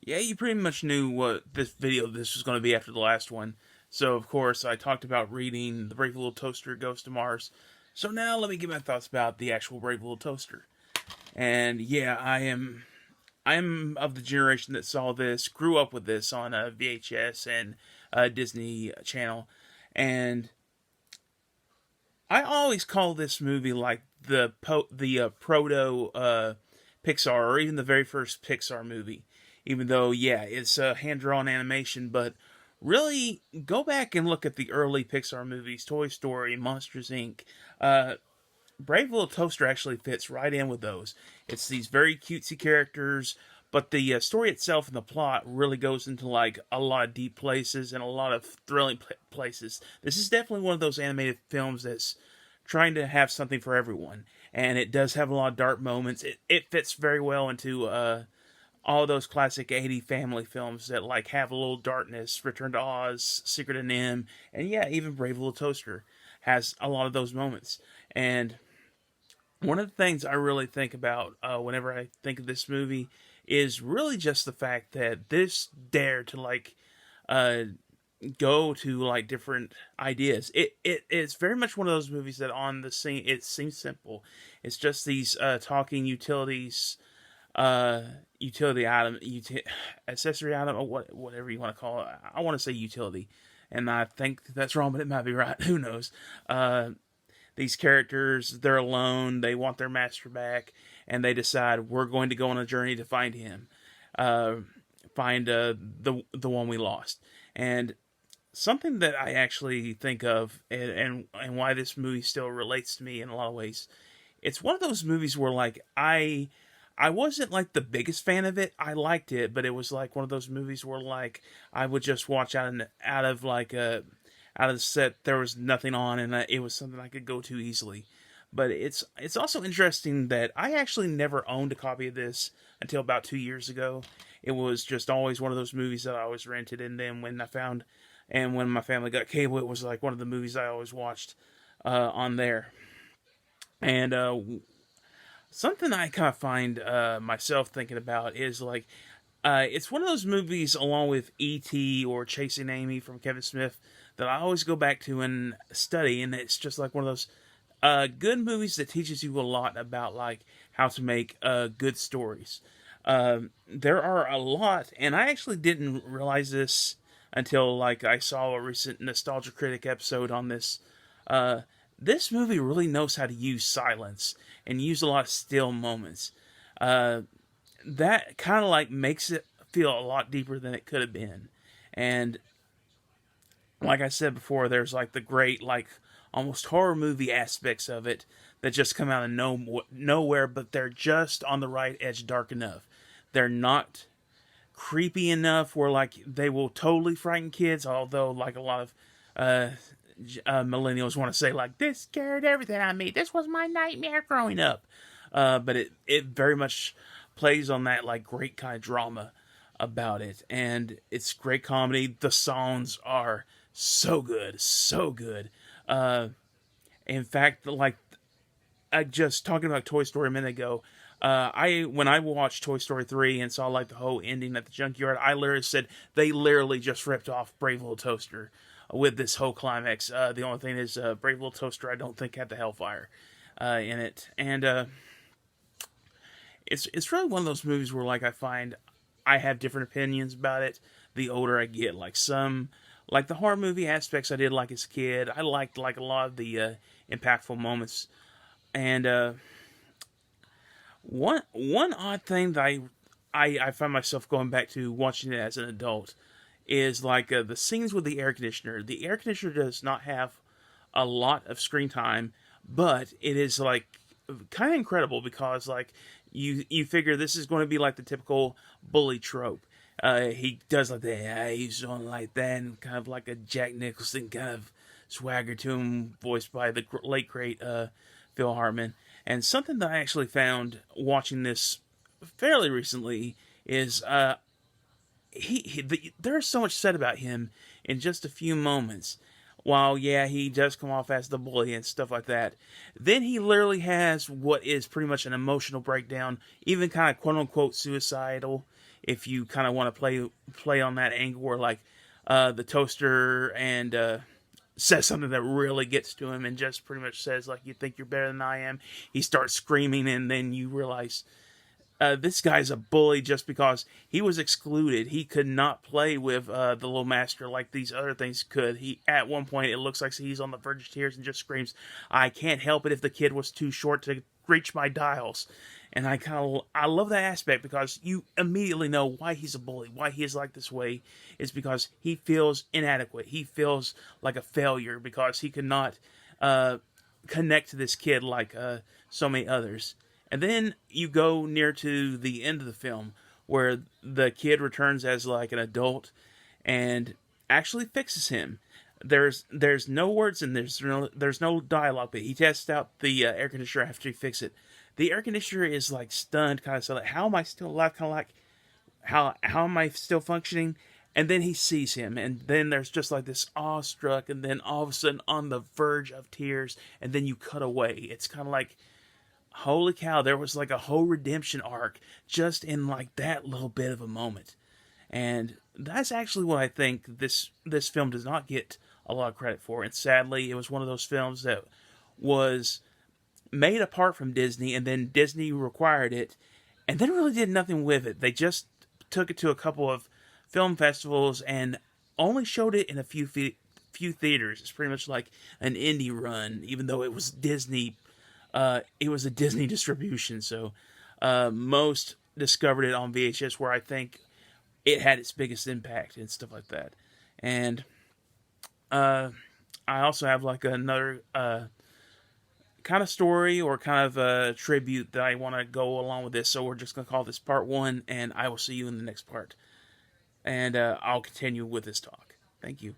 Yeah, you pretty much knew what this was going to be after the last one. So, of course, I talked about reading The Brave Little Toaster Goes to Mars. So now let me give my thoughts about the actual Brave Little Toaster. And yeah, I am of the generation that saw this, grew up with this on VHS and Disney Channel, and I always call this movie like the proto Pixar, or even the very first Pixar movie. Even though, yeah, it's a hand drawn animation, but really go back and look at the early Pixar movies, Toy Story, Monsters Inc. Uh, Brave Little Toaster actually fits right in with those. It's these very cutesy characters, but the story itself and the plot really goes into like a lot of deep places and a lot of thrilling places. This is definitely one of those animated films that's trying to have something for everyone, and it does have a lot of dark moments. It fits very well into all those classic 80 family films that like have a little darkness. Return to Oz, Secret of Nim, and yeah, even Brave Little Toaster has a lot of those moments. And one of the things I really think about whenever I think of this movie is really just the fact that this dared to like uh, go to like different ideas. It's very much one of those movies that on the scene it seems simple. It's just these talking utilities, utility item, accessory item, or whatever you want to call it. I want to say utility, and I think that's wrong, but it might be right. Who knows? These characters, they're alone. They want their master back, and they decide we're going to go on a journey to find him, uh, find the one we lost. And something that I actually think of, and why this movie still relates to me in a lot of ways. It's one of those movies where like I wasn't like the biggest fan of it. I liked it, but it was like one of those movies where like I would just watch out of like a out of the set there was nothing on, and it was something I could go to easily. But it's also interesting that I actually never owned a copy of this until about 2 years ago. It was just always one of those movies that I always rented, and then when my family got cable, it was like one of the movies I always watched on there. And something I kind of find myself thinking about is like it's one of those movies, along with E.T. or Chasing Amy from Kevin Smith, that I always go back to and study, and it's just like one of those good movies that teaches you a lot about like how to make good stories. There are a lot, and I actually didn't realize this until like I saw a recent Nostalgia Critic episode on this. Uh, this movie really knows how to use silence and use a lot of still moments. Uh, that kind of like makes it feel a lot deeper than it could have been. And like I said before, there's like the great like almost horror movie aspects of it that just come out of nowhere, but they're just on the right edge, dark enough. They're not creepy enough where like they will totally frighten kids. Although like a lot of uh, millennials want to say like this scared everything out of me. This was my nightmare growing up. But it very much plays on that like great kind of drama about it, and it's great comedy. The songs are so good, so good. Uh, in fact, like I just talking about Toy Story a minute ago. I when I watched Toy Story 3 and saw like the whole ending at the junkyard, I literally said they literally just ripped off Brave Little Toaster with this whole climax. The only thing is, Brave Little Toaster I don't think had the Hellfire in it, and it's really one of those movies where like I find I have different opinions about it the older I get. Like some like the horror movie aspects I did like as a kid. I liked like a lot of the impactful moments. And one odd thing that I find myself going back to watching it as an adult is like the scenes with the air conditioner. The air conditioner does not have a lot of screen time, but it is like kind of incredible because like you figure this is going to be like the typical bully trope. He does like the he's on like that, and kind of like a Jack Nicholson kind of swagger to him, voiced by the late great Phil Hartman. And something that I actually found watching this fairly recently is there's so much said about him in just a few moments. While yeah, he does come off as the bully and stuff like that, then he literally has what is pretty much an emotional breakdown, even kind of quote unquote suicidal, if you kind of want to play on that angle where like the toaster and says something that really gets to him and just pretty much says like, you think you're better than I am. He starts screaming, and then you realize this guy's a bully just because he was excluded. He could not play with the little master like these other things could. He, at one point, it looks like he's on the verge of tears and just screams, I can't help it if the kid was too short to reach my dials. And I love that aspect, because you immediately know why he's a bully, why he is like this way. Is because he feels inadequate. He feels like a failure because he could not connect to this kid like so many others. And then you go near to the end of the film where the kid returns as like an adult and actually fixes him. There's no words and there's no dialogue, but he tests out the air conditioner after he fixes it. The air conditioner is like stunned, kind of so like, how am I still alive? Kind of like, how am I still functioning? And then he sees him, and then there's just like this awestruck, and then all of a sudden on the verge of tears, and then you cut away. It's kind of like, holy cow, there was like a whole redemption arc just in like that little bit of a moment. And that's actually what I think this film does not get a lot of credit for. And sadly, it was one of those films that was made apart from Disney, and then Disney required it, and then really did nothing with it. They just took it to a couple of film festivals and only showed it in a few theaters. It's pretty much like an indie run, even though it was Disney. It was a Disney distribution, so most discovered it on VHS, where I think it had its biggest impact and stuff like that. And I also have like another kind of story or kind of a tribute that I want to go along with this. So we're just going to call this part 1, and I will see you in the next part. And I'll continue with this talk. Thank you.